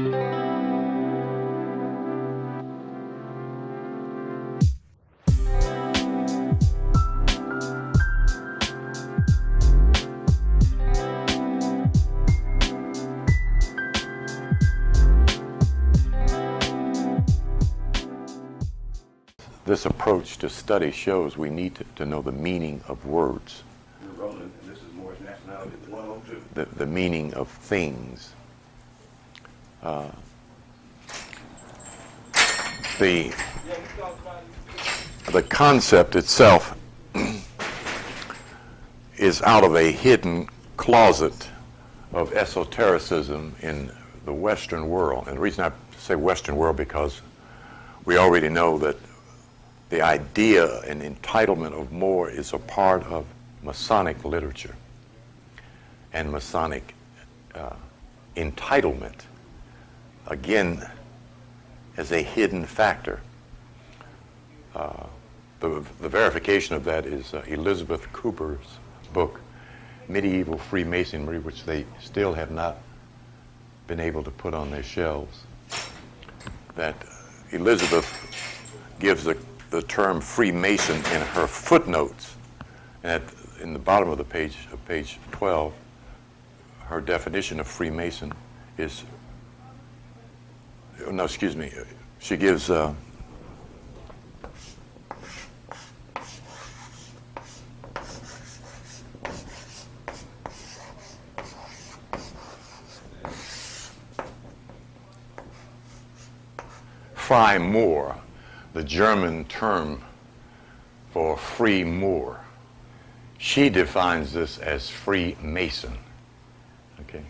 This approach to study shows we need to know the meaning of words. This is Morris Nationality 102. The meaning of things. The concept itself is out of a hidden closet of esotericism in the Western world. And the reason I say Western world because we already know that the idea and entitlement of more is a part of Masonic literature. And Masonic entitlement, again, as a hidden factor. The verification of that is Elizabeth Cooper's book, Medieval Freemasonry, which they still have not been able to put on their shelves. That Elizabeth gives the term Freemason in her footnotes. And in the bottom of the page 12, her definition of Freemason is, no, excuse me, she gives Freimaur, the German term for free Moor. She defines this as Freemason. Okay.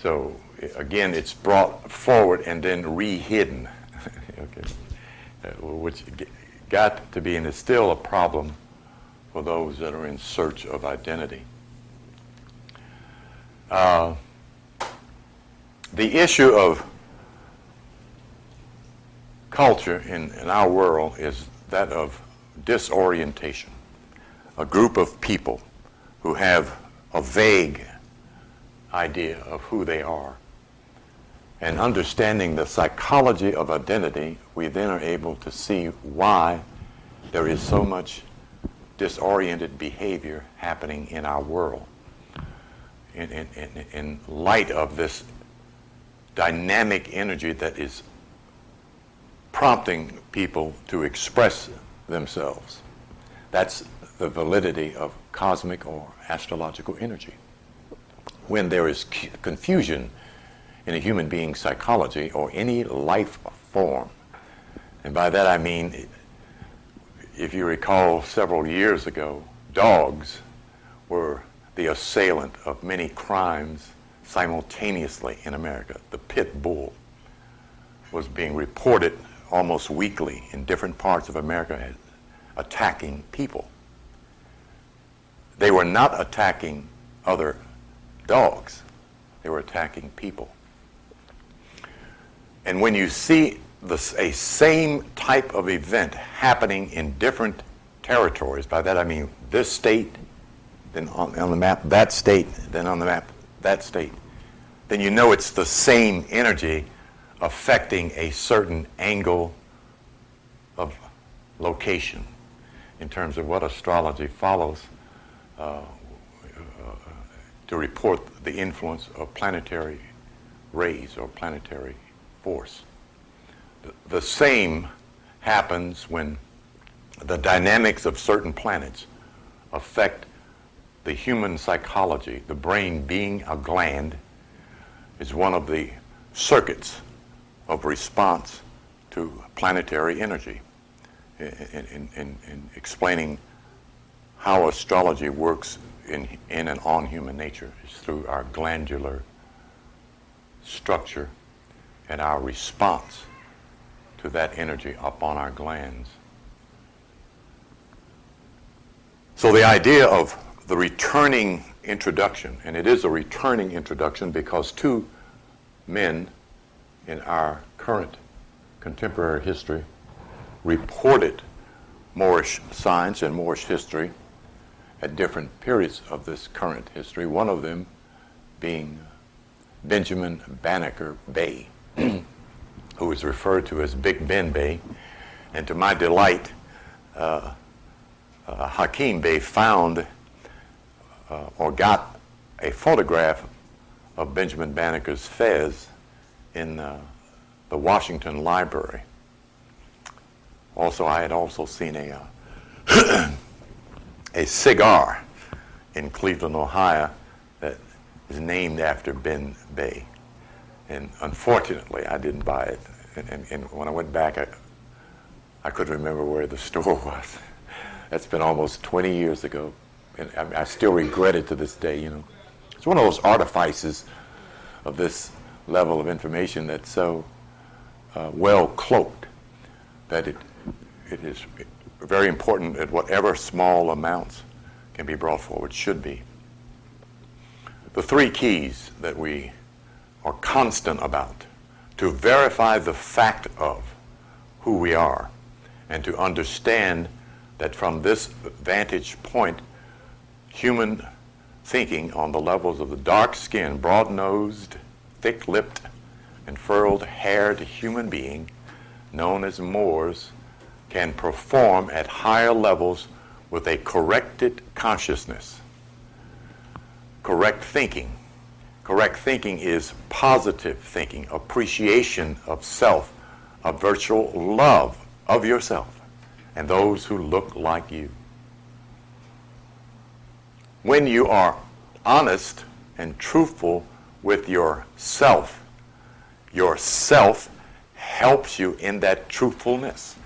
So again, it's brought forward and then re-hidden. Okay. Which got to be and is still a problem for those that are in search of identity. The issue of culture in our world is that of disorientation. A group of people who have a vague idea of who they are. And understanding the psychology of identity, we then are able to see why there is so much disoriented behavior happening in our world. In light of this dynamic energy that is prompting people to express themselves. That's the validity of cosmic or astrological energy. When there is confusion in a human being's psychology or any life form, and by that I mean, if you recall several years ago, dogs were the assailant of many crimes simultaneously in America. The pit bull was being reported almost weekly in different parts of America attacking people. They were not attacking other dogs. They were attacking people. And when you see a same type of event happening in different territories, by that I mean this state, then on the map that state, then on the map that state, then you know it's the same energy affecting a certain angle of location in terms of what astrology follows to report the influence of planetary rays or planetary force. The same happens when the dynamics of certain planets affect the human psychology. The brain, being a gland, is one of the circuits of response to planetary energy. In explaining how astrology works in and on human nature is through our glandular structure and our response to that energy upon our glands. So the idea of the returning introduction, and it is a returning introduction because two men in our current contemporary history reported Moorish science and Moorish history at different periods of this current history, one of them being Benjamin Banneker Bay, who is referred to as Big Ben Bay. And to my delight, Hakeem Bey found or got a photograph of Benjamin Banneker's fez in the Washington Library. Also, I had also seen a cigar in Cleveland, Ohio, that is named after Ben Bay. And unfortunately, I didn't buy it. And when I went back, I couldn't remember where the store was. That's been almost 20 years ago. And I still regret it to this day, you know. It's one of those artifices of this level of information that's so well cloaked that it is very important that whatever small amounts can be brought forward should be. The three keys that we are constant about to verify the fact of who we are and to understand that from this vantage point, human thinking on the levels of the dark-skinned, broad-nosed, thick-lipped, and furled-haired human being known as Moors can perform at higher levels with a corrected consciousness. Correct thinking. Correct thinking is positive thinking, appreciation of self, a virtual love of yourself and those who look like you. When you are honest and truthful with yourself helps you in that truthfulness.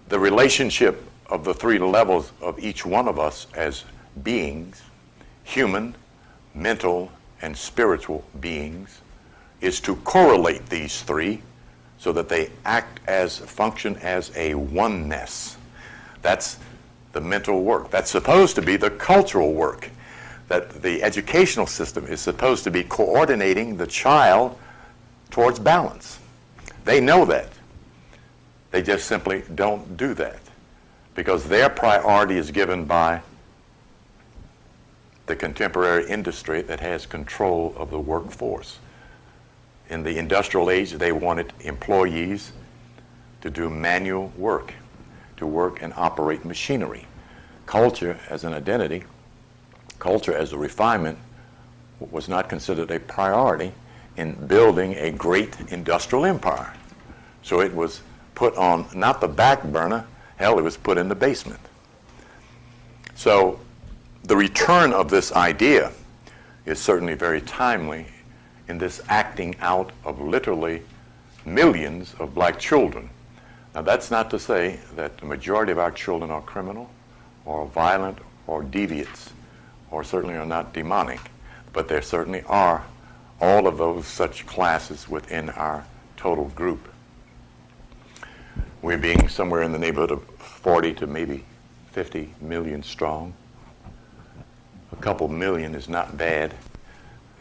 The relationship of the three levels of each one of us as beings, human, mental, and spiritual beings, is to correlate these three so that they function as a oneness. That's the mental work. That's supposed to be the cultural work. That the educational system is supposed to be coordinating the child towards balance. They know that. They just simply don't do that because their priority is given by the contemporary industry that has control of the workforce. In the industrial age, they wanted employees to do manual work, to work and operate machinery. Culture as an identity, culture as a refinement was not considered a priority in building a great industrial empire. So it was put on not the back burner, hell, it was put in the basement. So the return of this idea is certainly very timely in this acting out of literally millions of black children. Now that's not to say that the majority of our children are criminal or violent or deviants or certainly are not demonic, but there certainly are all of those such classes within our total group. We're being somewhere in the neighborhood of 40 to maybe 50 million strong. A couple million is not bad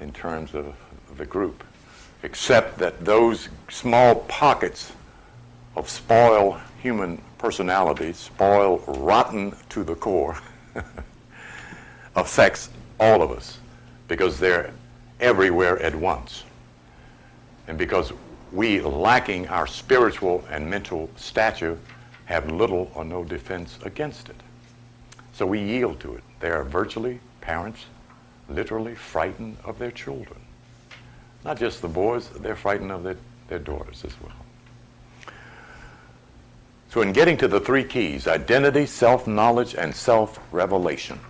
in terms of the group, except that those small pockets of spoiled human personalities, spoiled rotten to the core, affects all of us because they're everywhere at once. And because we, lacking our spiritual and mental stature, have little or no defense against it. So we yield to it. They are virtually, parents, literally frightened of their children. Not just the boys, they're frightened of their daughters as well. So in getting to the three keys, identity, self-knowledge, and self-revelation,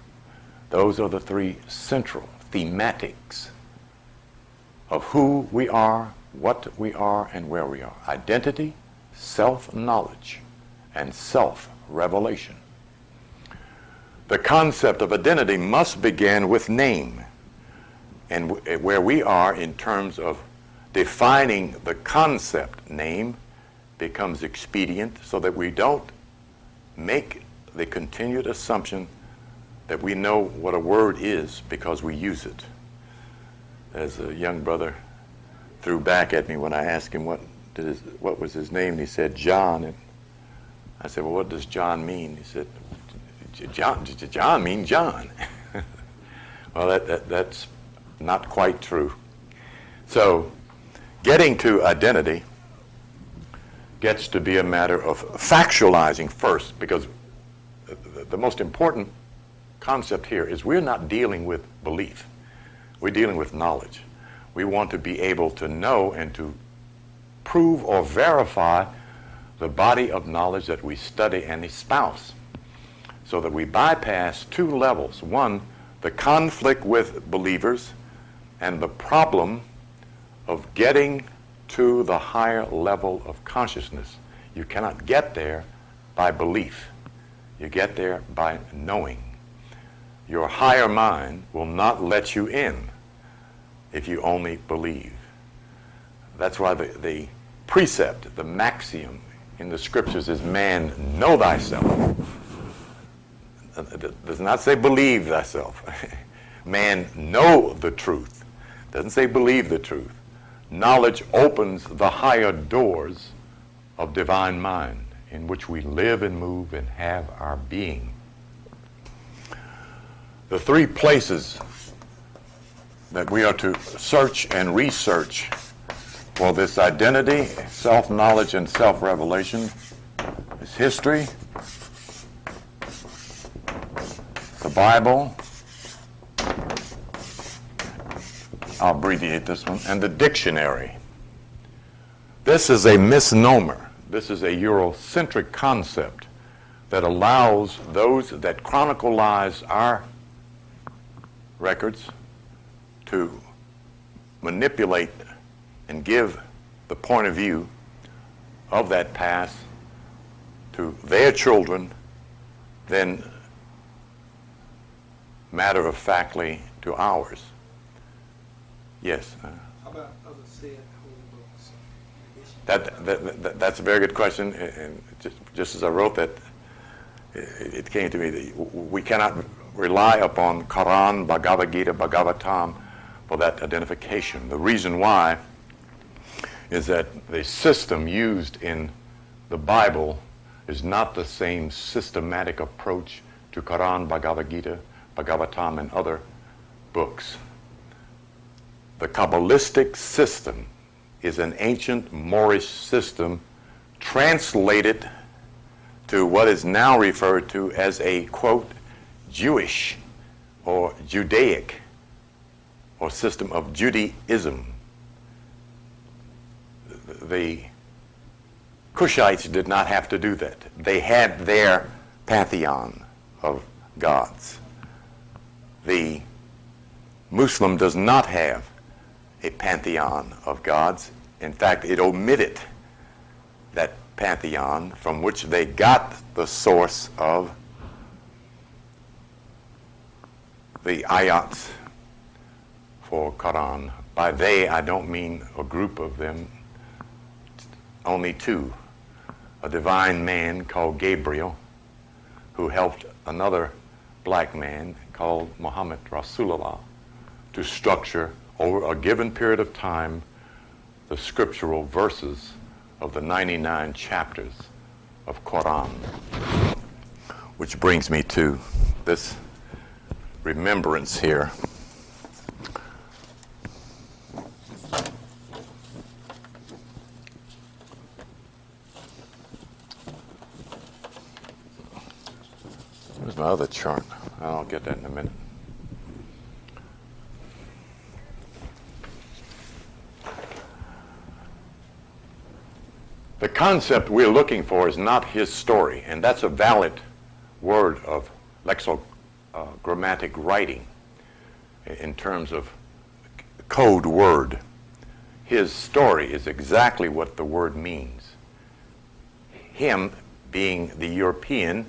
those are the three central thematics of who we are, what we are, and where we are. Identity, self-knowledge, and self-revelation. The concept of identity must begin with name, and where we are in terms of defining the concept name becomes expedient so that we don't make the continued assumption that we know what a word is because we use it. As a young brother threw back at me when I asked him what was his name, and he said John, and I said, well, what does John mean? He said, John means John. Well, that's not quite true. So getting to identity gets to be a matter of factualizing first, because the most important concept here is we're not dealing with belief. We're dealing with knowledge. We want to be able to know and to prove or verify the body of knowledge that we study and espouse, so that we bypass two levels. One, the conflict with believers and the problem of getting to the higher level of consciousness. You cannot get there by belief. You get there by knowing. Your higher mind will not let you in if you only believe. That's why the precept, the maxiom in the scriptures is, man, know thyself. It does not say believe thyself. Man, know the truth. It doesn't say believe the truth. Knowledge opens the higher doors of divine mind in which we live and move and have our being. The three places that we are to search and research for this identity, self-knowledge, and self-revelation is history, the Bible, I'll abbreviate this one, and the dictionary. This is a misnomer. This is a Eurocentric concept that allows those that chronicleize our records to manipulate and give the point of view of that past to their children, then matter-of-factly to ours. Yes? How about other said holy books? That's a very good question, and just as I wrote that, it came to me that we cannot rely upon Quran, Bhagavad Gita, Bhagavatam for that identification. The reason why is that the system used in the Bible is not the same systematic approach to Quran, Bhagavad Gita, Bhagavatam, and other books. The Kabbalistic system is an ancient Moorish system translated to what is now referred to as a, quote, Jewish or Judaic or system of Judaism. The Cushites did not have to do that. They had their pantheon of gods. The Muslim does not have a pantheon of gods. In fact, it omitted that pantheon from which they got the source of the ayats for Quran. By they, I don't mean a group of them, only two. A divine man called Gabriel, who helped another black man called Muhammad Rasulullah to structure over a given period of time the scriptural verses of the 99 chapters of Quran. Which brings me to this remembrance here. Where's my other chart? I'll get that in a minute. The concept we're looking for is not his story, and that's a valid word of lexicogrammatic writing in terms of code word. His story is exactly what the word means. Him being the European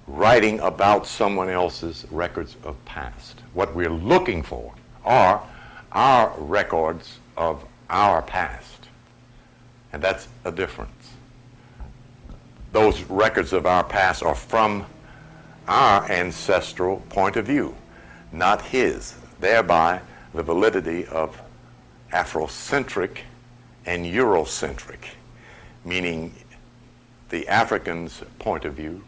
writing about someone else's records of past. What we're looking for are our records of our past. And that's a difference. Those records of our past are from our ancestral point of view, not his. Thereby, the validity of Afrocentric and Eurocentric, meaning the African's point of view,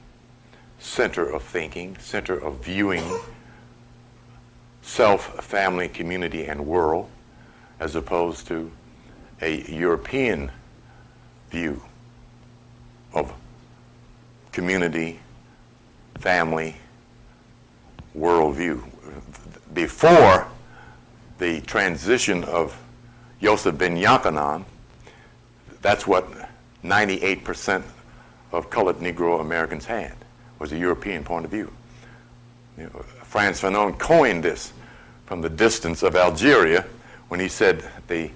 center of thinking, center of viewing self, family, community, and world, as opposed to a European view of community, family, worldview. Before the transition of Yosef ben Yochanan, that's what 98% of colored Negro Americans had, was a European point of view. You know, Frantz Fanon coined this from the distance of Algeria when he said the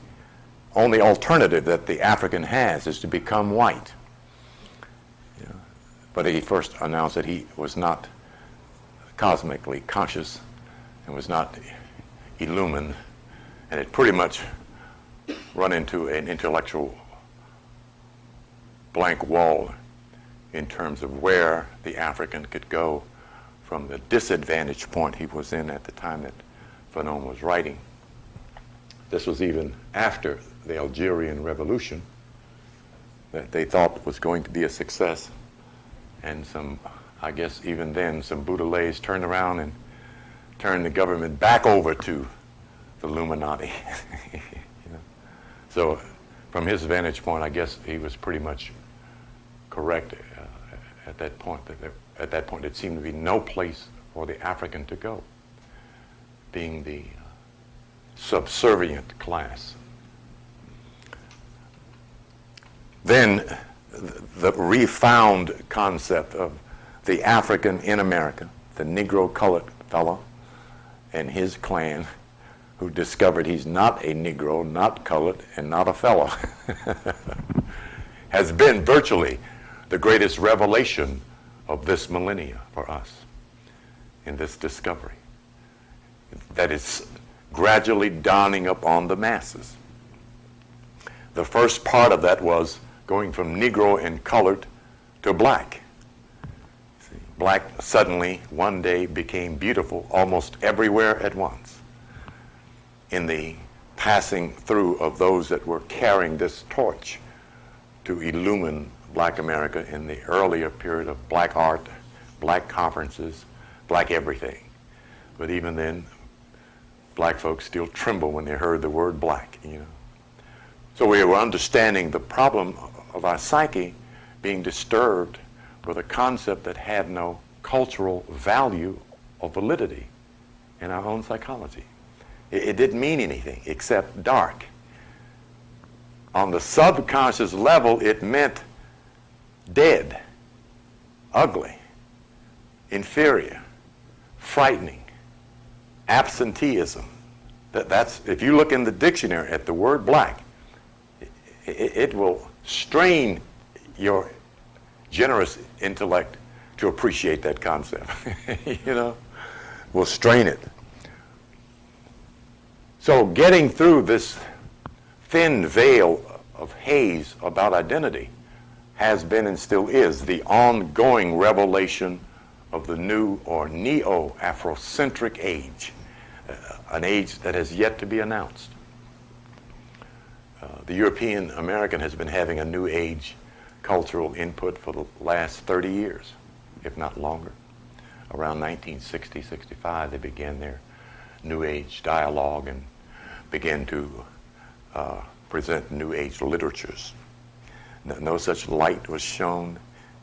only alternative that the African has is to become white. You know, but he first announced that he was not cosmically conscious and was not illumined, and it pretty much run into an intellectual blank wall in terms of where the African could go from the disadvantaged point he was in at the time that Fanon was writing. This was even after the Algerian Revolution that they thought was going to be a success, and I guess even then, some Boudelays turned around and turned the government back over to the Illuminati. You know? So from his vantage point, I guess he was pretty much correct at that point. At that point, it seemed to be no place for the African to go, being the subservient class. Then the refound concept of the African in America, the Negro colored fellow and his clan, who discovered he's not a Negro, not colored, and not a fellow, has been virtually the greatest revelation of this millennia for us in this discovery that is gradually dawning upon the masses. The first part of that was going from Negro and colored to black. See, black suddenly one day became beautiful almost everywhere at once. In the passing through of those that were carrying this torch to illumine black America in the earlier period of black art, black conferences, black everything. But even then, black folks still tremble when they heard the word black, you know. So we were understanding the problem of our psyche being disturbed with a concept that had no cultural value or validity in our own psychology. It didn't mean anything except dark. On the subconscious level, it meant dead, ugly, inferior, frightening, absenteeism. That's, if you look in the dictionary at the word black, it will strain your generous intellect to appreciate that concept. You know, will strain it. So getting through this thin veil of haze about identity has been and still is the ongoing revelation of the new or neo-Afrocentric age, an age that has yet to be announced. The European American has been having a new age cultural input for the last 30 years, if not longer. Around 1960, 65, they began their new age dialogue and began to present new age literatures. No such light was shown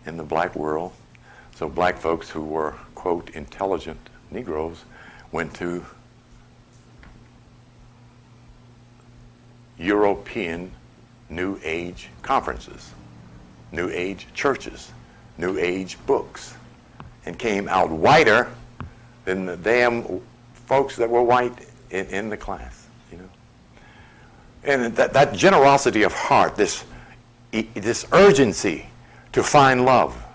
in the black world. So black folks who were, quote, intelligent Negroes went to European New Age conferences, New Age churches, New Age books, and came out whiter than the damn folks that were white in the class, you know. And that generosity of heart, this urgency to find love,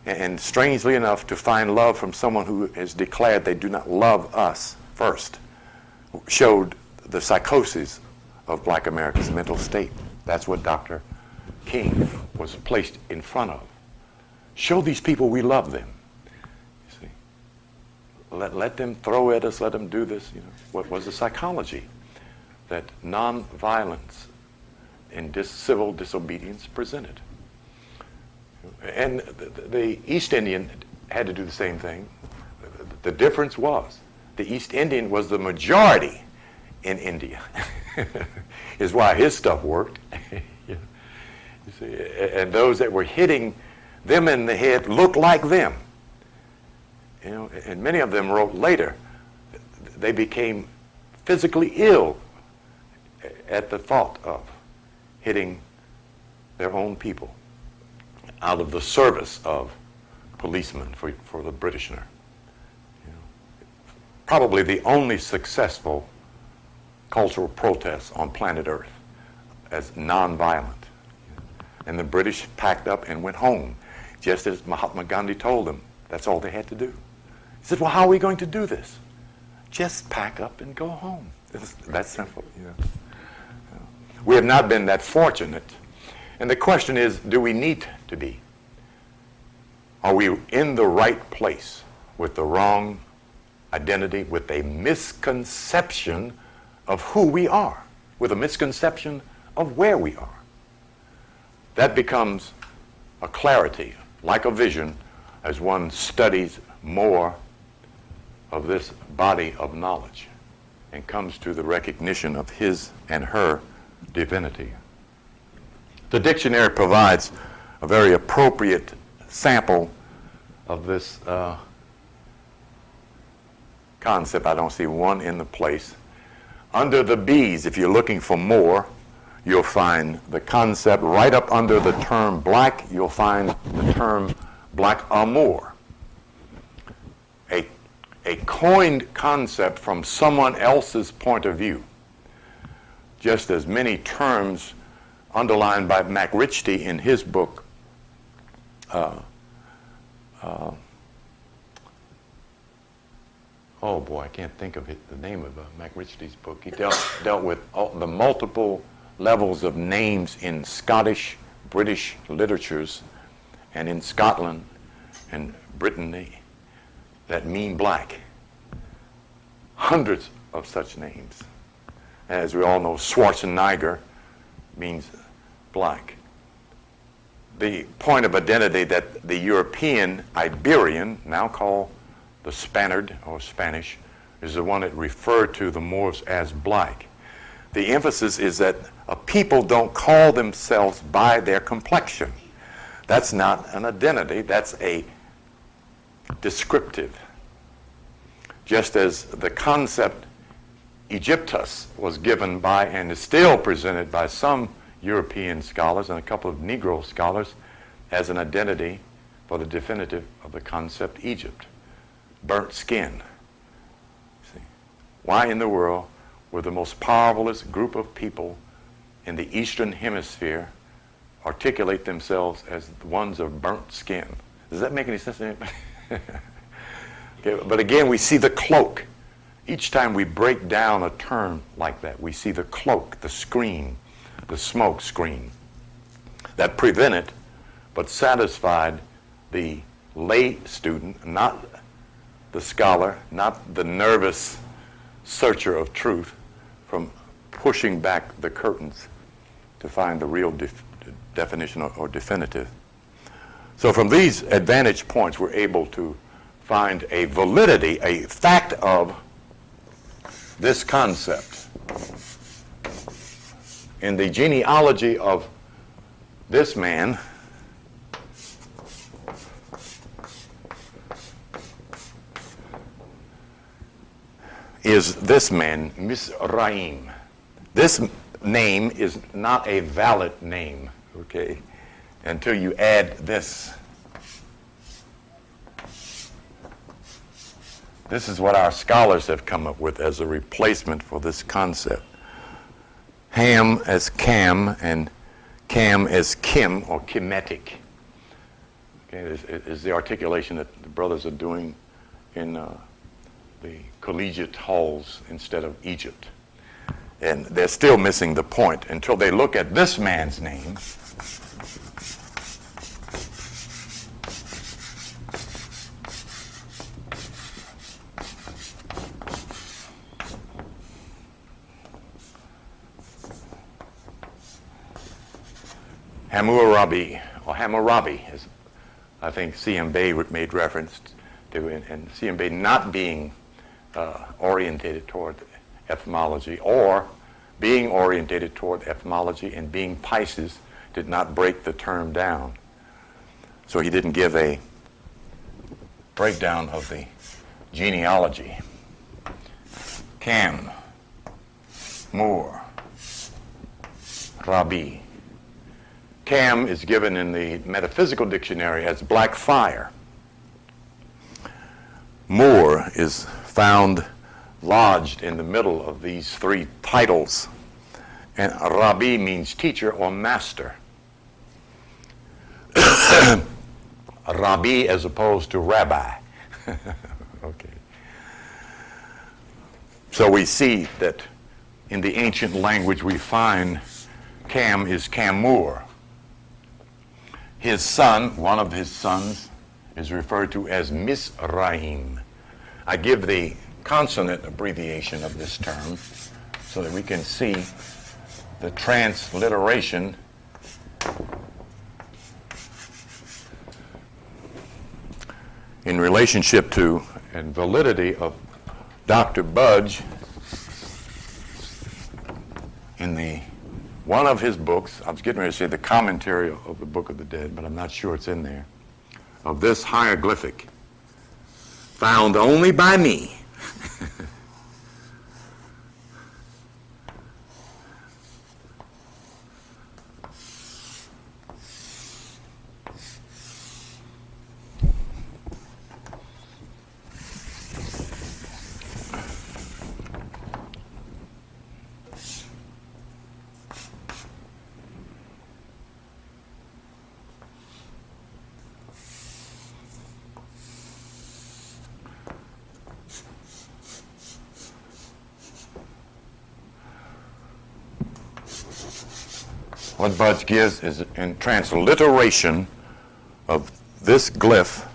and strangely enough, to find love from someone who has declared they do not love us first, showed the psychosis of black America's mental state. That's what Dr. King was placed in front of. Show these people we love them. You see, let them throw at us, let them do this. You know, what was the psychology that nonviolence and civil disobedience presented? And the East Indian had to do the same thing. The difference was the East Indian was the majority in India. is why his stuff worked. You see, and those that were hitting them in the head looked like them. You know, and many of them wrote later. They became physically ill at the thought of hitting their own people out of the service of policemen for the Britisher. You know, probably the only successful cultural protest on planet Earth as nonviolent. And the British packed up and went home, just as Mahatma Gandhi told them. That's all they had to do. He said, well, how are we going to do this? Just pack up and go home. It's that simple. You know. We have not been that fortunate. And the question is, do we need to be? Are we in the right place with the wrong identity, with a misconception of who we are, with a misconception of where we are? That becomes a clarity, like a vision, as one studies more of this body of knowledge and comes to the recognition of his and her divinity. The dictionary provides a very appropriate sample of this concept. I don't see one in the place. Under the B's, if you're looking for more, you'll find the concept. Right up under the term black, you'll find the term black amour. A coined concept from someone else's point of view. Just as many terms underlined by MacRitchie in his book, oh boy, I can't think of the name of MacRitchie's book. He dealt with the multiple levels of names in Scottish, British literatures, and in Scotland and Brittany that mean black. Hundreds of such names. As we all know, Schwarzenegger means black. The point of identity that the European Iberian, now called the Spaniard or Spanish, is the one that referred to the Moors as black. The emphasis is that a people don't call themselves by their complexion. That's not an identity, that's a descriptive. Just as the concept Egyptus was given by and is still presented by some European scholars and a couple of Negro scholars as an identity for the definitive of the concept Egypt. Burnt skin. See? Why in the world were the most powerful group of people in the Eastern Hemisphere articulate themselves as the ones of burnt skin? Does that make any sense to anybody? Okay, but again, we see the cloak. Each time we break down a term like that, we see the cloak, the screen, the smoke screen that prevented but satisfied the lay student, not the scholar, not the nervous searcher of truth, from pushing back the curtains to find the real definition or definitive. So from these advantage points, we're able to find a validity, a fact of this concept. In the genealogy of this man, is this man, Mizraim. This name is not a valid name, okay, until you add this. This is what our scholars have come up with as a replacement for this concept. Ham as Cam and Cam as Kim or Kemetic. Okay, is the articulation that the brothers are doing in the collegiate halls instead of Egypt. And they're still missing the point until they look at this man's name. Hammurabi, or Hammurabi, as I think C.M. Bay made reference to, and C.M. Bay not being orientated toward etymology or being orientated toward etymology and being Pisces did not break the term down. So he didn't give a breakdown of the genealogy. Cam, Moore, Rabi. Cam is given in the metaphysical dictionary as black fire. Moore is found lodged in the middle of these three titles. And Rabi means teacher or master. Rabi as opposed to rabbi. Okay. So we see that in the ancient language we find Cam is Camur. His son, one of his sons, is referred to as Misraim. I give the consonant abbreviation of this term so that we can see the transliteration in relationship to and validity of Dr. Budge in the one of his books. I was getting ready to say the commentary of the Book of the Dead, but I'm not sure it's in there, of this hieroglyphic found only by me. What Budge gives is in transliteration of this glyph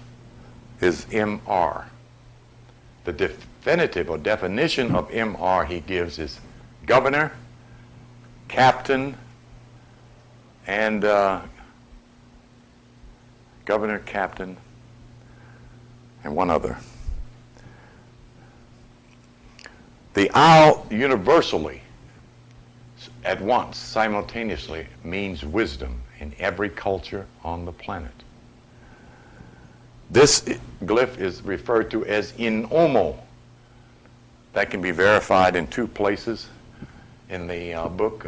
is MR. The definitive or definition of MR he gives is governor, captain, and governor, captain, and one other. The owl universally, at once, simultaneously, means wisdom in every culture on the planet. This glyph is referred to as Inomo. That can be verified in two places. In the book,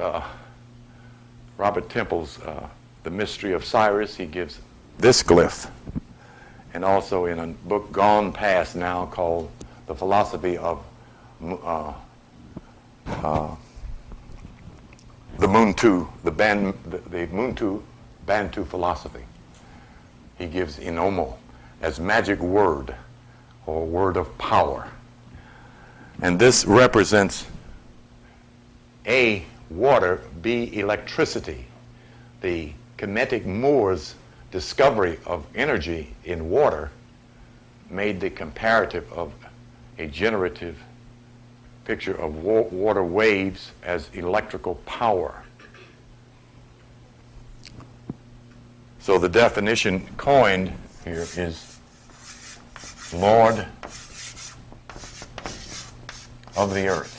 Robert Temple's The Mystery of Cyrus, he gives this glyph. And also in a book gone past now called The Philosophy of the Muntu, the Muntu Bantu philosophy. He gives Inomo as magic word or word of power. And this represents A, water, B, electricity. The Kemetic Moor's discovery of energy in water made the comparative of a generative picture of water waves as electrical power. So the definition coined here is Lord of the earth.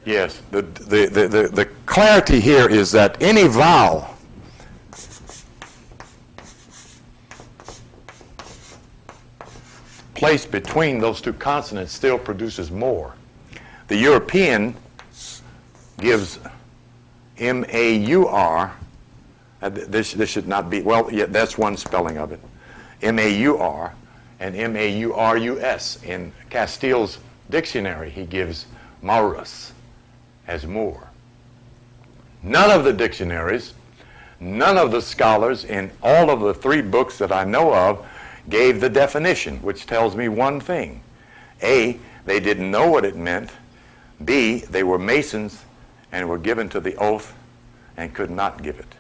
Yes, the clarity here is that any vowel placed between those two consonants still produces more. The European gives M-A-U-R. This should not be, well, yeah, that's one spelling of it. M-A-U-R and M-A-U-R-U-S. In Castile's dictionary, he gives Maurus as Moor. None of the dictionaries, none of the scholars in all of the three books that I know of gave the definition, which tells me one thing. A, they didn't know what it meant. B, they were Masons and were given to the oath and could not give it,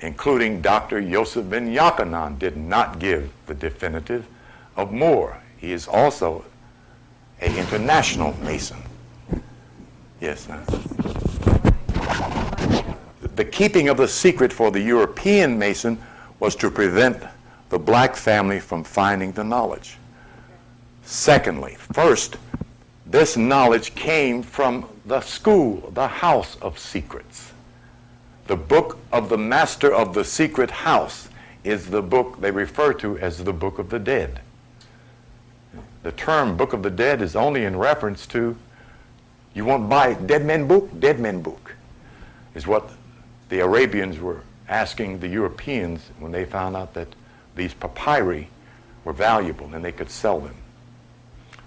including Dr. Yosef ben Yochanan did not give the definitive of Moor. He is also an international Mason. Yes, the keeping of the secret for the European Mason was to prevent the black family from finding the knowledge. Secondly, first, this knowledge came from the school, the house of secrets. The book of the master of the secret house is the book they refer to as the Book of the Dead. The term Book of the Dead is only in reference to, you want to buy Dead Men Book? Dead Men Book is what the Arabians were asking the Europeans when they found out that these papyri were valuable and they could sell them.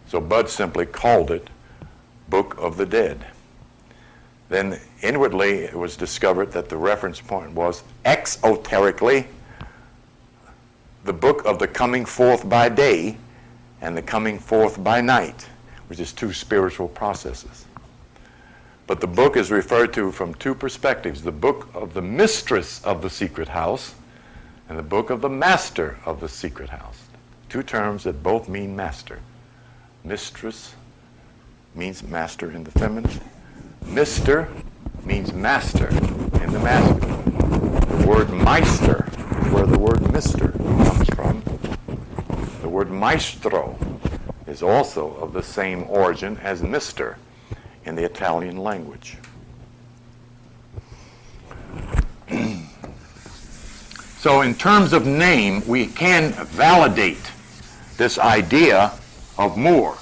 So Bud simply called it Book of the Dead. Then inwardly it was discovered that the reference point was exoterically the book of the coming forth by day and the coming forth by night, which is two spiritual processes. But the book is referred to from two perspectives: the book of the mistress of the secret house and the book of the master of the secret house. Two terms that both mean master. Mistress means master in the feminine. Mister means master in the masculine. The word meister is where the word mister comes from. The word maestro is also of the same origin as mister in the Italian language. So in terms of name, we can validate this idea of Moor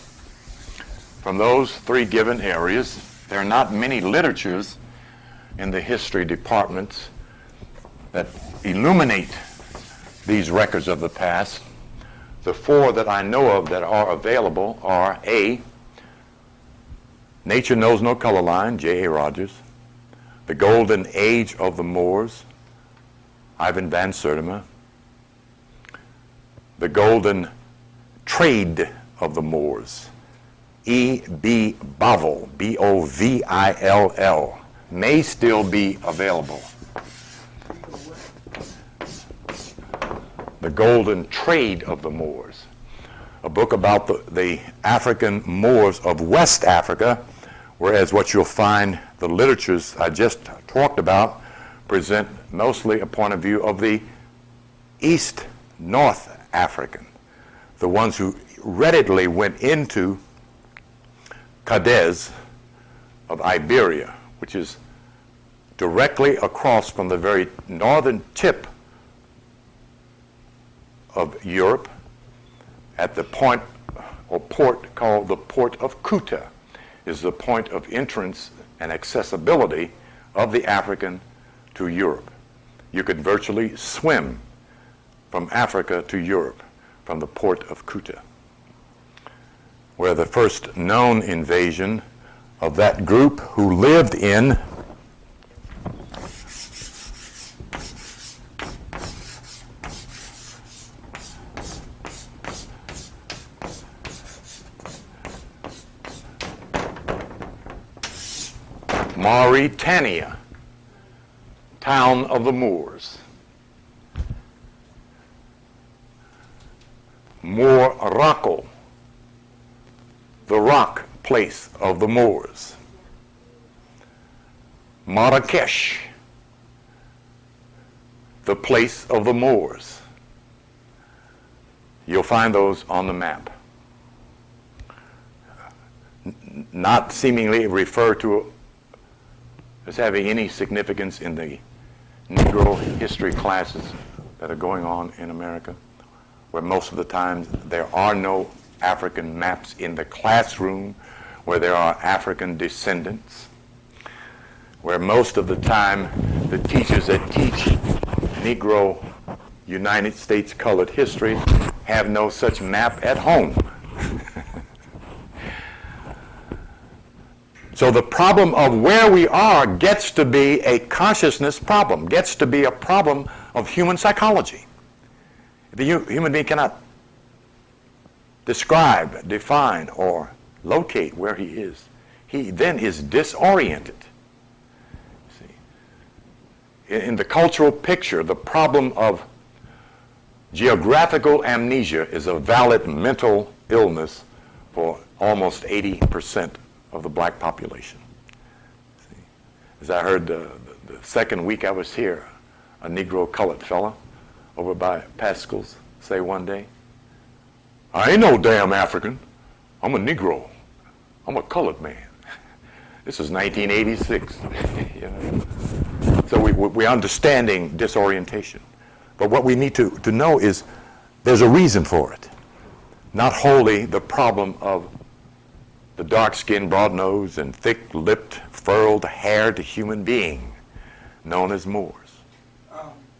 from those three given areas. There are not many literatures in the history departments that illuminate these records of the past. The four that I know of that are available are A, Nature Knows No Color Line, J.A. Rogers, The Golden Age of the Moors, Ivan van Sertima, The Golden Trade of the Moors, E.B. Bovill, B-O-V-I-L-L, may still be available. The Golden Trade of the Moors, a book about the African Moors of West Africa, whereas what you'll find the literatures I just talked about present mostly a point of view of the East North African, the ones who readily went into Cadiz of Iberia, which is directly across from the very northern tip of Europe at the point or port called the Port of Kuta, is the point of entrance and accessibility of the African to Europe. You could virtually swim from Africa to Europe from the Port of Kuta, where the first known invasion of that group who lived in Mauritania, town of the Moors. Morocco, the rock place of the Moors. Marrakesh, the place of the Moors. You'll find those on the map. Not seemingly refer to as having any significance in the Negro history classes that are going on in America, where most of the time there are no African maps in the classroom, where there are African descendants, where most of the time the teachers that teach Negro United States colored history have no such map at home. So the problem of where we are gets to be a consciousness problem, gets to be a problem of human psychology. If the human being cannot describe, define, or locate where he is, he then is disoriented. See? In the cultural picture, the problem of geographical amnesia is a valid mental illness for almost 80% of the black population. See? As I heard the second week I was here, a Negro colored fella over by Pascal's say one day, "I ain't no damn African. I'm a Negro. I'm a colored man." This is 1986. You know? So we're understanding disorientation. But what we need to know is there's a reason for it. Not wholly the problem of the dark-skinned, broad-nosed, and thick-lipped, furled-haired human being known as Moors.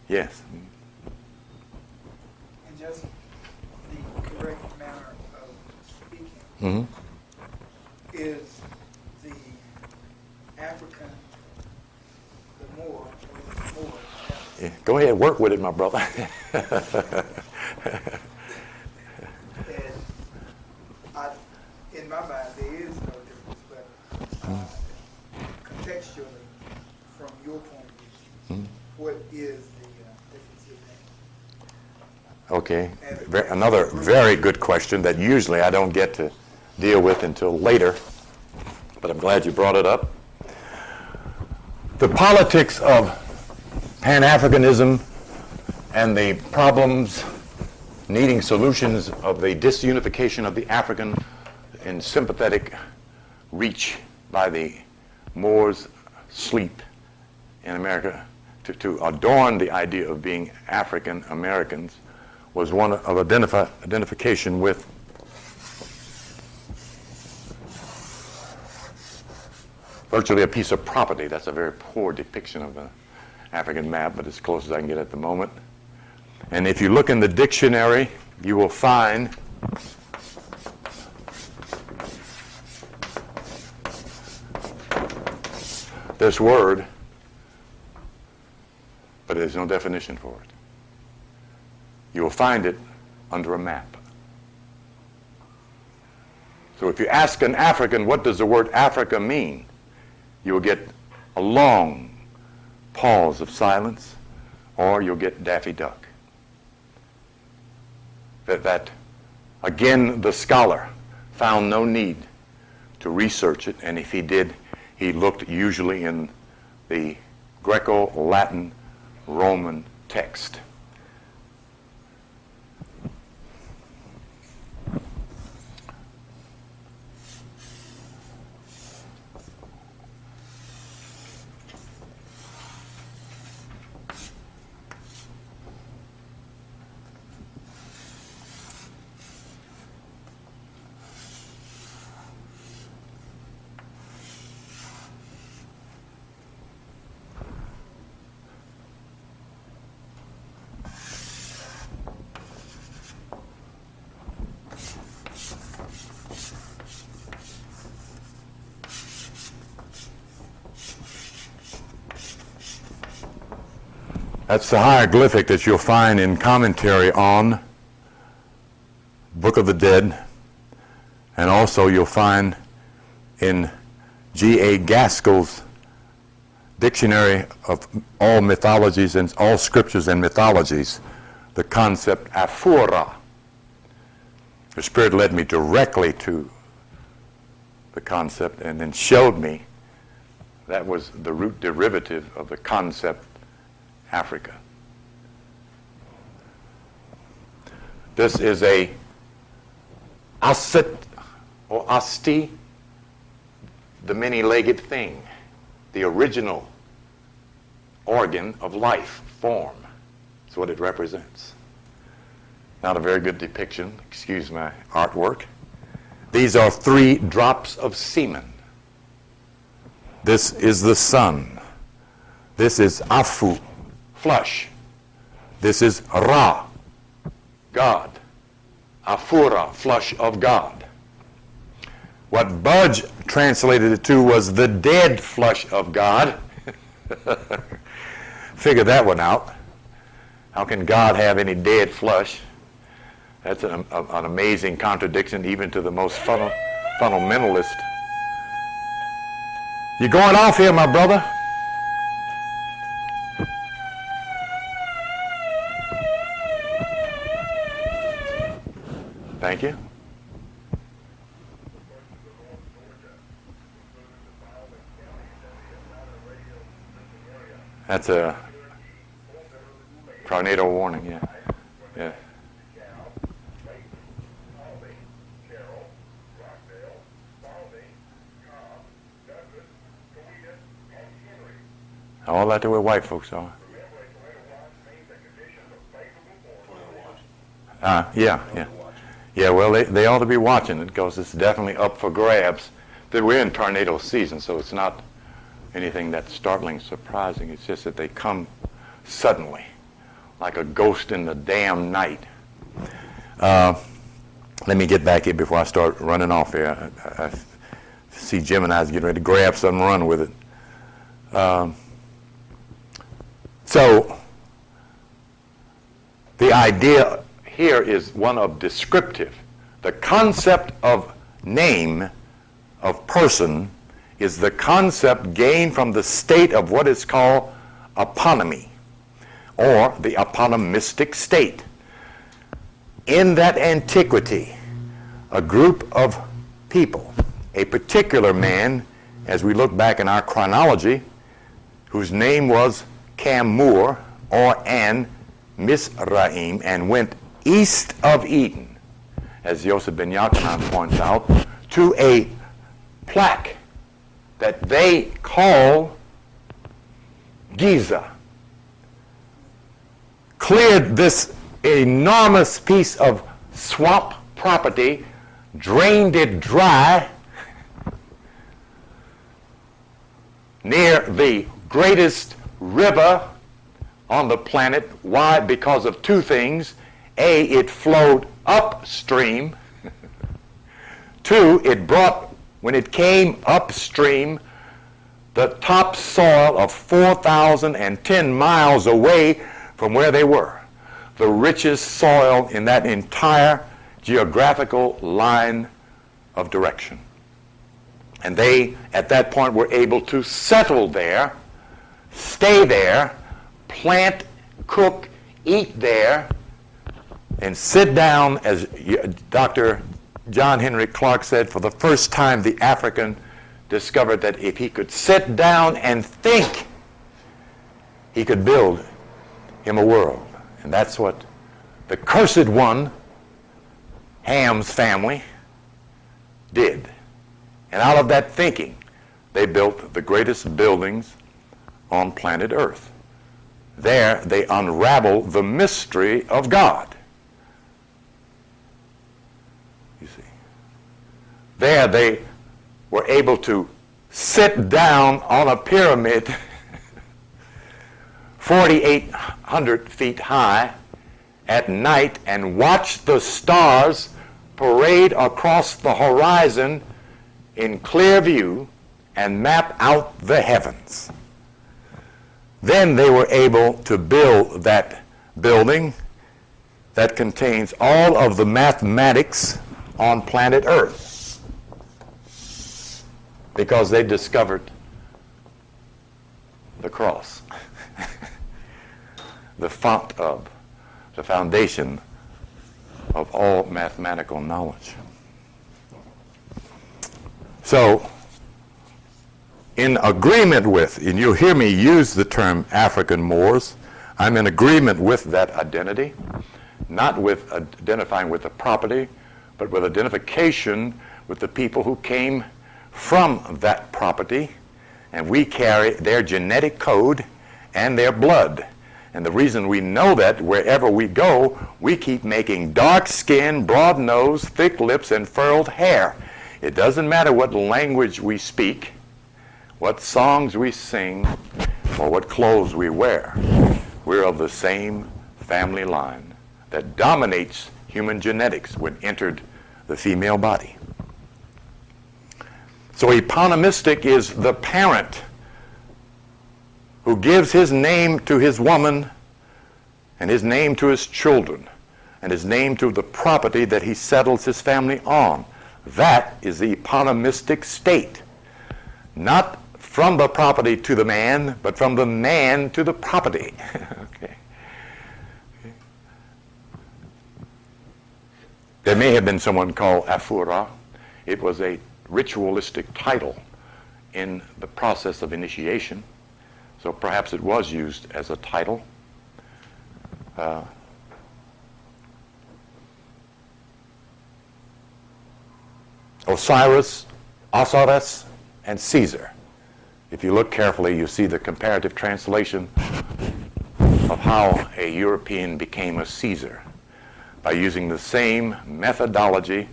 Yes? And just the correct manner of speaking Mm-hmm. is the African, the Moor, or the Moor. Yeah. Go ahead, work with it, my brother. And in my mind, there is no difference, but contextually, from your point of view, what is the difference in that? Okay. Another very good question that usually I don't get to deal with until later, but I'm glad you brought it up. The politics of Pan-Africanism and the problems needing solutions of the disunification of the African in sympathetic reach by the Moors' sleep in America to adorn the idea of being African Americans was one of identification with virtually a piece of property. That's a very poor depiction of an African map, but as close as I can get at the moment. And if you look in the dictionary, you will find this word, but there's no definition for it. You will find it under a map. So if you ask an African, what does the word Africa mean? You will get a long pause of silence, or you'll get Daffy Duck. That again, the scholar found no need to research it, and if he did, he looked usually in the Greco-Latin Roman text. That's the hieroglyphic that you'll find in commentary on Book of the Dead, and also you'll find in G.A. Gaskell's Dictionary of All Mythologies and All Scriptures and Mythologies, the concept aphora. The Spirit led me directly to the concept and then showed me that was the root derivative of the concept Africa. This is a asit or asti, the many-legged thing, the original organ of life, form. That's what it represents. Not a very good depiction, excuse my artwork. These are 3 drops of semen. This is the sun. This is Afu, flesh. This is Ra, God. Afura, flesh of God. What Budge translated it to was the dead flesh of God. Figure that one out. How can God have any dead flesh? That's an amazing contradiction even to the most fundamentalist. You're going off here, my brother. Thank you. That's a tornado warning, yeah. Yeah. All that where white folks are. Yeah. Yeah, well, they ought to be watching it because it's definitely up for grabs. We're in tornado season, so it's not anything that's startling, surprising. It's just that they come suddenly, like a ghost in the damn night. Let me get back here before I start running off here. I see Jim and I is getting ready to grab something and run with it. So the idea here is one of descriptive. The concept of name, of person, is the concept gained from the state of what is called eponymy, or the eponymistic state. In that antiquity, a group of people, a particular man, as we look back in our chronology, whose name was Camur, or An Misraim, and went east of Eden, as Yosef ben Yachanan points out, to a plaque that they call Giza. Cleared this enormous piece of swamp property, drained it dry near the greatest river on the planet. Why? Because of two things. A, it flowed upstream. Two, it brought, when it came upstream, the topsoil of 4,010 miles away from where they were, the richest soil in that entire geographical line of direction. And they, at that point, were able to settle there, stay there, plant, cook, eat there, and sit down, as Dr. John Henry Clark said, for the first time the African discovered that if he could sit down and think, he could build him a world. And that's what the cursed one, Ham's family, did. And out of that thinking, they built the greatest buildings on planet Earth. There, they unraveled the mystery of God. You see. There, they were able to sit down on a pyramid 4,800 feet high at night and watch the stars parade across the horizon in clear view and map out the heavens. Then they were able to build that building that contains all of the mathematics on planet Earth, because they discovered the cross, the font of, the foundation of all mathematical knowledge. So, in agreement with, and you'll hear me use the term African Moors, I'm in agreement with that identity, not with identifying with the property, but with identification with the people who came from that property, and we carry their genetic code and their blood. And the reason we know that, wherever we go, we keep making dark skin, broad nose, thick lips, and furrowed hair. It doesn't matter what language we speak, what songs we sing, or what clothes we wear. We're of the same family line that dominates human genetics when entered the female body. So eponymistic is the parent who gives his name to his woman and his name to his children and his name to the property that he settles his family on. That is the eponymistic state. Not from the property to the man, but from the man to the property. Okay. There may have been someone called Afura. It was a ritualistic title in the process of initiation. So perhaps it was used as a title. Osiris, and Caesar. If you look carefully, you see the comparative translation of how a European became a Caesar by using the same methodology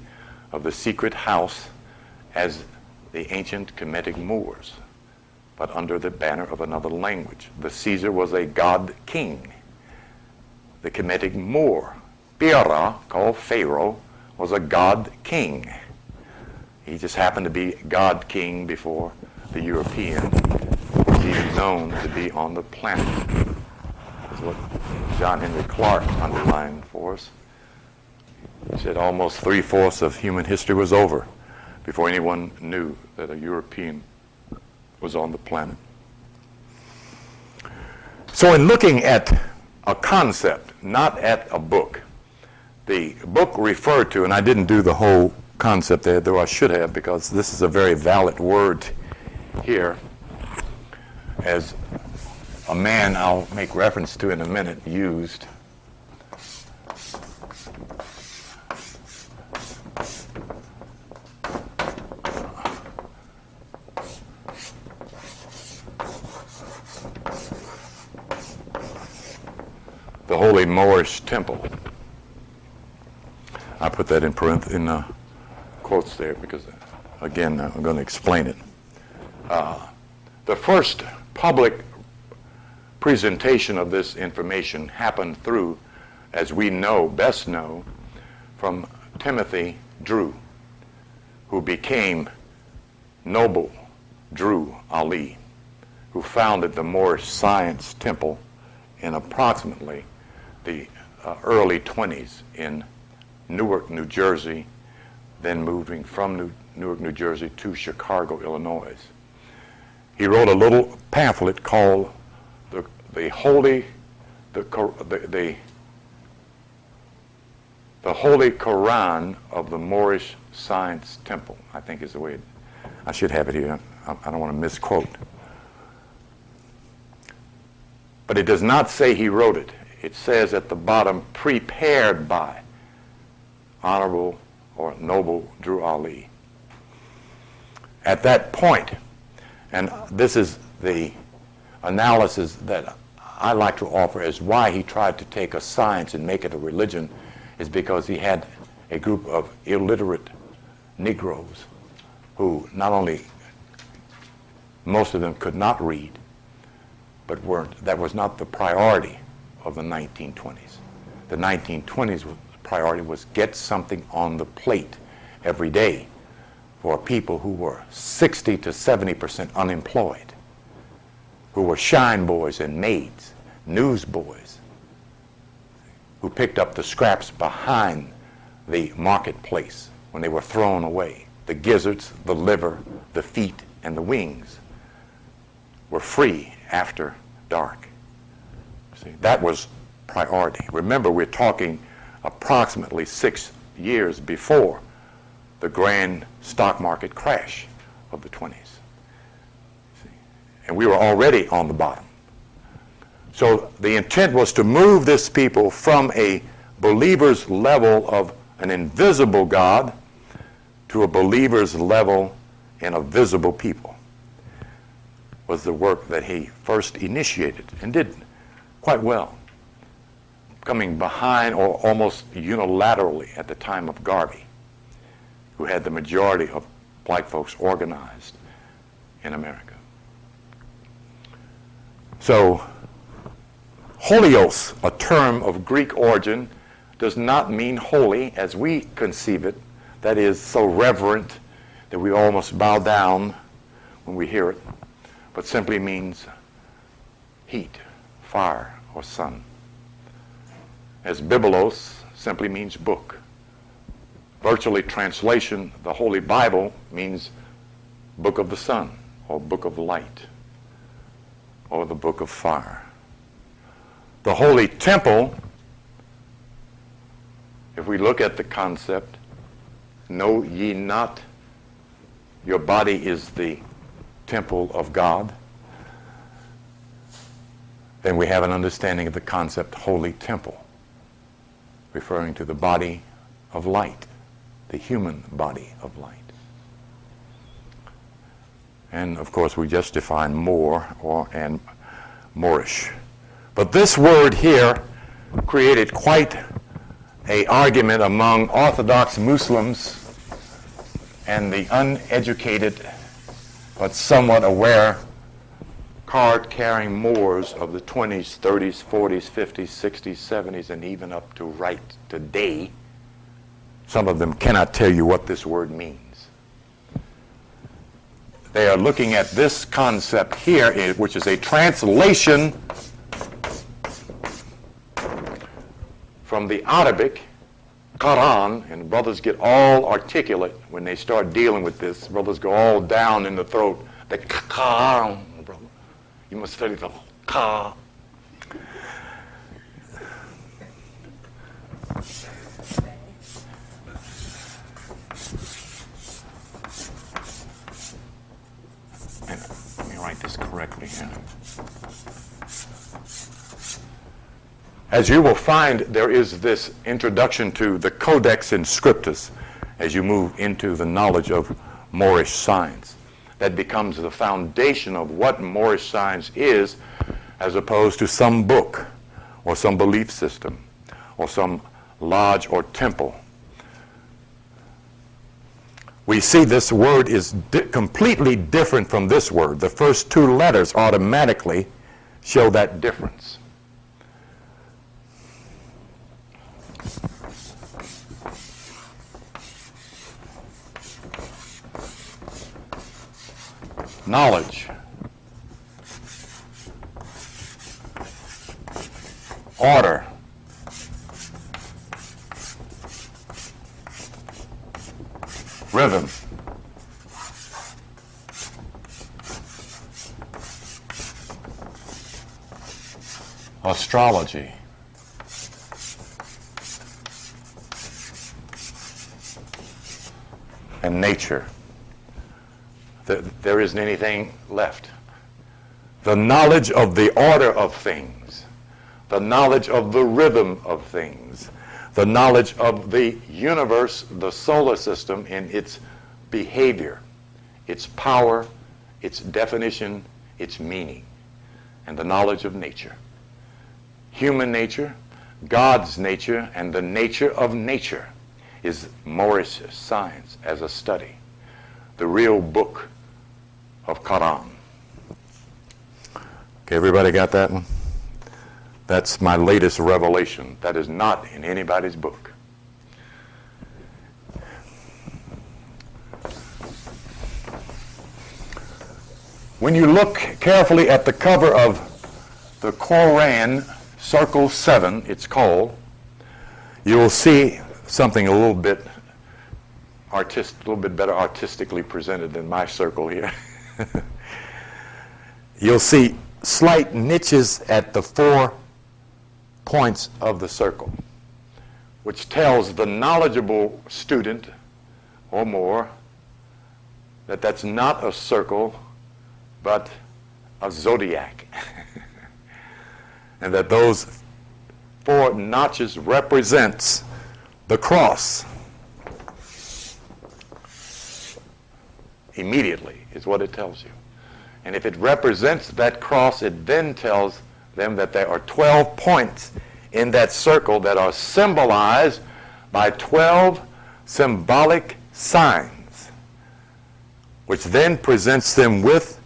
of the secret house as the ancient Kemetic Moors, but under the banner of another language. The Caesar was a god king. The Kemetic Moor, Pira, called Pharaoh, was a god king. He just happened to be god king before the European was even known to be on the planet. That's what John Henry Clark underlined for us. He said almost 3/4 of human history was over before anyone knew that a European was on the planet. So in looking at a concept, not at a book, the book referred to, and I didn't do the whole concept there, though I should have, because this is a very valid word here, as a man I'll make reference to in a minute used. The Holy Moorish Temple. I put that in quotes there because, again, I'm going to explain it. The first public presentation of this information happened through, as we know, best know, from Timothy Drew, who became Noble Drew Ali, who founded the Moorish Science Temple in approximately the early 20s in Newark, New Jersey, then moving from Newark, New Jersey to Chicago, Illinois. He wrote a little pamphlet called the Holy Quran of the Moorish Science Temple, I think is the way I should have it here. I don't want to misquote. But it does not say he wrote it. It says at the bottom, prepared by Honorable or Noble Drew Ali. At that point, and this is the analysis that I like to offer as why he tried to take a science and make it a religion, is because he had a group of illiterate Negroes who not only, most of them could not read, but that was not the priority of the 1920s. The 1920s priority was get something on the plate every day for people who were 60 to 70% unemployed, who were shine boys and maids, newsboys, who picked up the scraps behind the marketplace when they were thrown away. The gizzards, the liver, the feet, and the wings were free after dark. See, that was priority. Remember, we're talking approximately 6 years before the grand stock market crash of the 20s. See? And we were already on the bottom. So the intent was to move this people from a believer's level of an invisible God to a believer's level in a visible people. Was the work that he first initiated and did quite well, coming behind or almost unilaterally at the time of Garvey, who had the majority of black folks organized in America. So, holios, a term of Greek origin, does not mean holy as we conceive it, that is, so reverent that we almost bow down when we hear it, but simply means heat, fire, or sun. As biblos simply means book. Virtually translation, the Holy Bible means book of the sun, or book of light, or the book of fire. The Holy Temple, if we look at the concept, know ye not your body is the temple of God. then we have an understanding of the concept holy temple, referring to the body of light, the human body of light. And of course we just define Moor and Moorish. But this word here created quite an argument among Orthodox Muslims and the uneducated but somewhat aware card-carrying Moors of the 20s, 30s, 40s, 50s, 60s, 70s, and even up to right today. Some of them cannot tell you what this word means. They are looking at this concept here, which is a translation from the Arabic, Quran, and brothers get all articulate when they start dealing with this. Brothers go all down in the throat. The Quran, brother. You must study the Quran. Let me write this correctly here. As you will find, there is this introduction to the Codex Inscriptus as you move into the knowledge of Moorish science. That becomes the foundation of what Moorish science is, as opposed to some book or some belief system or some lodge or temple. We see this word is completely different from this word. The first two letters automatically show that difference. Knowledge, order, rhythm, astrology, and nature. There isn't anything left. The knowledge of the order of things, the knowledge of the rhythm of things, the knowledge of the universe, the solar system in its behavior, its power, its definition, its meaning, and the knowledge of nature. Human nature, God's nature, and the nature of nature is Moorish science as a study, the real book of Quran. Okay, everybody got that one? That's my latest revelation. That is not in anybody's book. When you look carefully at the cover of the Quran, Circle 7, it's called, you will see something a little bit better artistically presented than my circle here. You'll see slight niches at the 4 points of the circle, which tells the knowledgeable student or more that that's not a circle, but a zodiac. And that those 4 notches represents the cross. Immediately is what it tells you. And if it represents that cross, it then tells them that there are 12 points in that circle that are symbolized by 12 symbolic signs, which then presents them with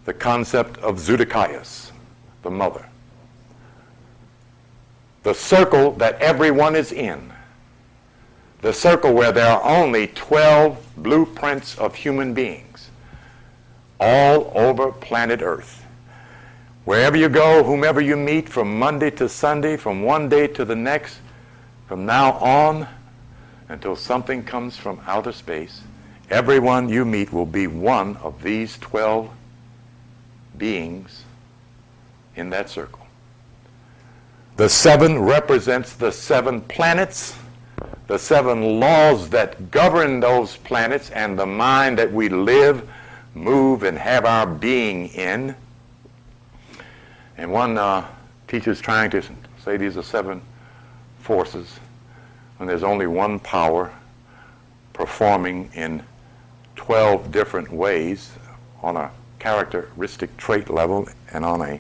the concept of Zudikaios, the mother. The circle that everyone is in. The circle where there are only 12 blueprints of human beings all over planet Earth. Wherever you go, whomever you meet, from Monday to Sunday, from one day to the next, from now on until something comes from outer space, everyone you meet will be one of these 12 beings in that circle. The 7 represents the 7 planets, the 7 laws that govern those planets and the mind that we live, move, and have our being in. And one teacher is trying to say these are 7 forces when there's only one power performing in 12 different ways on a characteristic trait level and on a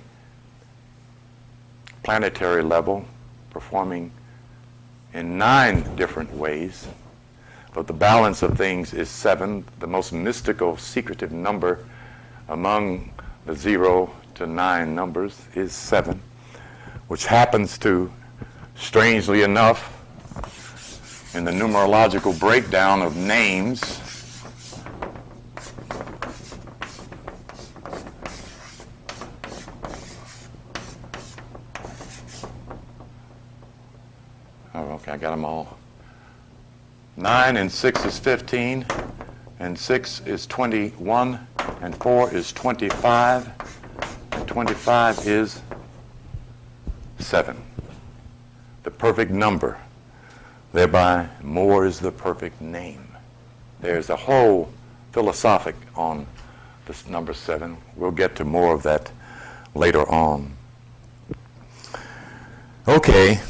planetary level performing in 9 different ways. But the balance of things is 7, the most mystical, secretive number among the 0 to 9 numbers is 7, which happens to, strangely enough, in the numerological breakdown of names, I got them all. 9 and 6 is 15, and 6 is 21, and 4 is 25, and 25 is 7. The perfect number. Thereby, more is the perfect name. There's a whole philosophic on this number 7. We'll get to more of that later on. Okay.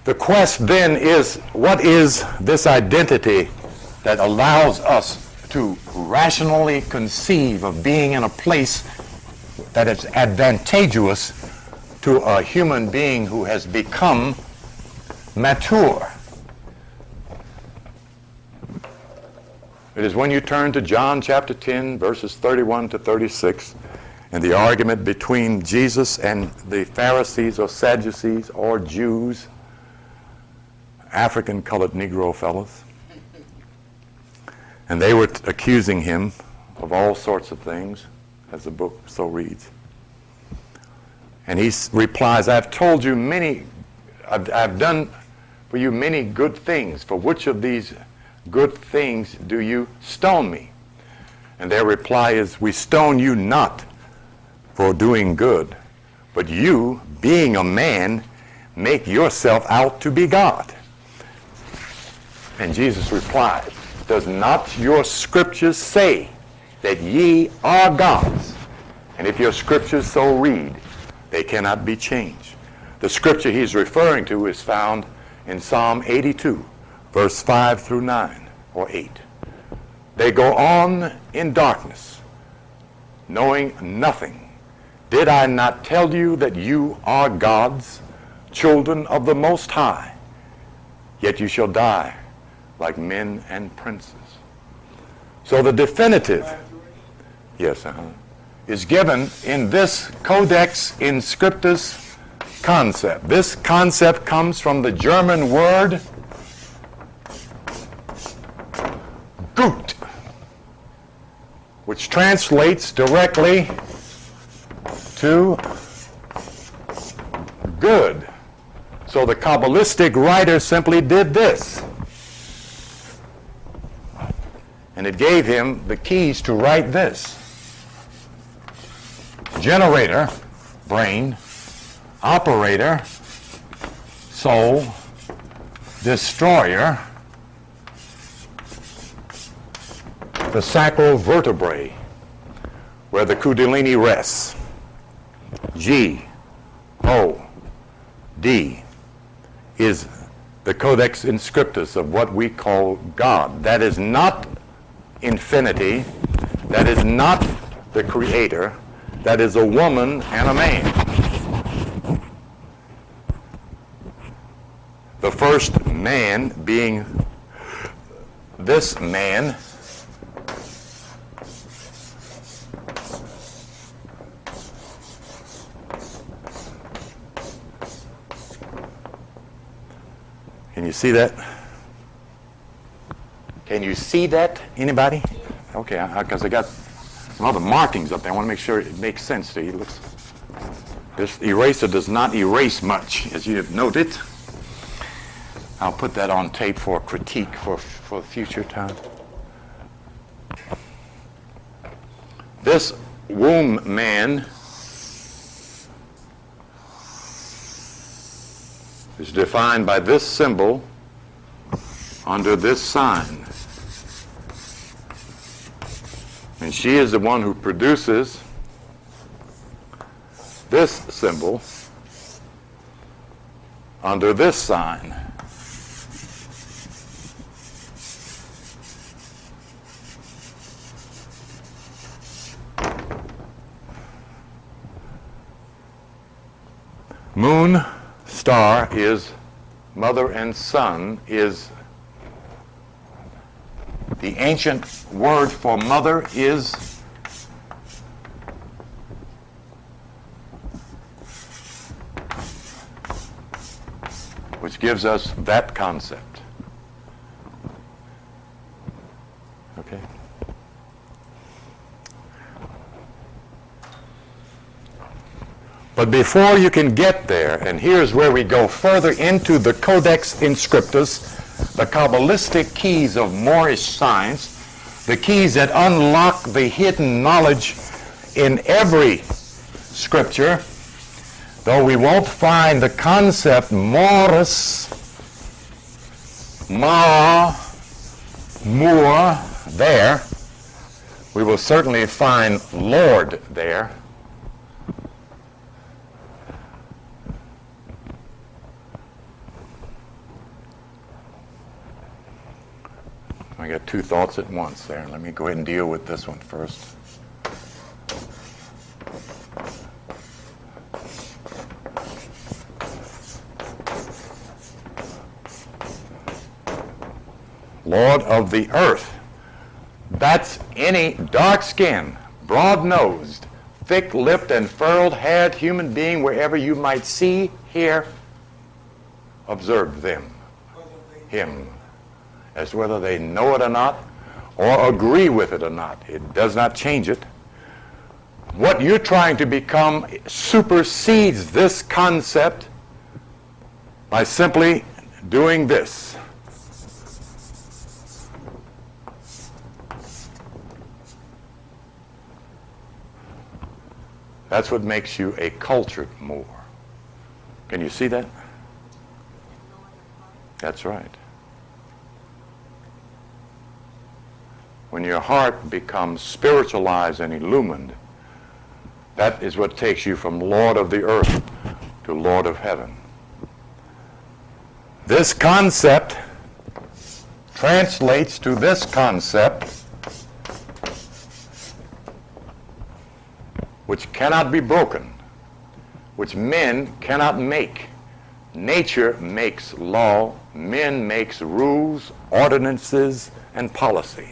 The quest then is, what is this identity that allows us to rationally conceive of being in a place that is advantageous to a human being who has become mature? It is when you turn to John chapter 10, verses 31 to 36, and the argument between Jesus and the Pharisees or Sadducees or Jews, African colored Negro fellows. And they were accusing him of all sorts of things, as the book so reads. And he replies, I've told you I've done for you many good things. For which of these good things do you stone me? And their reply is, we stone you not for doing good, but you, being a man, make yourself out to be God. And Jesus replied, does not your scriptures say that ye are gods? And if your scriptures so read, they cannot be changed. The scripture he's referring to is found in Psalm 82, verse 5 through 9, or 8. They go on in darkness, knowing nothing. Did I not tell you that you are gods, children of the Most High? Yet you shall die like men and princes. So the definitive, yes, is given in this Codex Inscriptus concept. This concept comes from the German word gut, which translates directly to good. So the Kabbalistic writer simply did this. And it gave him the keys to write this. Generator, brain. Operator, soul. Destroyer, the sacral vertebrae, where the Kundalini rests. G, O, D is the Codex Inscriptus of what we call God. That is not infinity. That is not the creator. That is a woman and a man. The first man being this man, can you see that? Can you see that? Anybody? Okay, because I got some other markings up there. I want to make sure it makes sense to you. This eraser does not erase much, as you have noted. I'll put that on tape for critique for future time. This womb man is defined by this symbol under this sign. And she is the one who produces this symbol under this sign. Moon, star is mother and son is the ancient word for mother is which gives us that concept. Okay? But before you can get there, and here's where we go further into the Codex Inscriptus, the Kabbalistic keys of Moorish science, the keys that unlock the hidden knowledge in every scripture, though we won't find the concept Morus, Ma, Moor there, we will certainly find Lord there. I got two thoughts at once there. Let me go ahead and deal with this one first. Lord of the earth. That's any dark-skinned, broad-nosed, thick-lipped and furrowed-haired human being wherever you might see, hear, observe them, him. As whether they know it or not, or agree with it or not. It does not change it. What you're trying to become supersedes this concept by simply doing this. That's what makes you a cultured Moor. Can you see that? That's right. When your heart becomes spiritualized and illumined, that is what takes you from Lord of the earth to Lord of heaven. This concept translates to this concept, which cannot be broken, which men cannot make. Nature makes law, men makes rules, ordinances, and policy.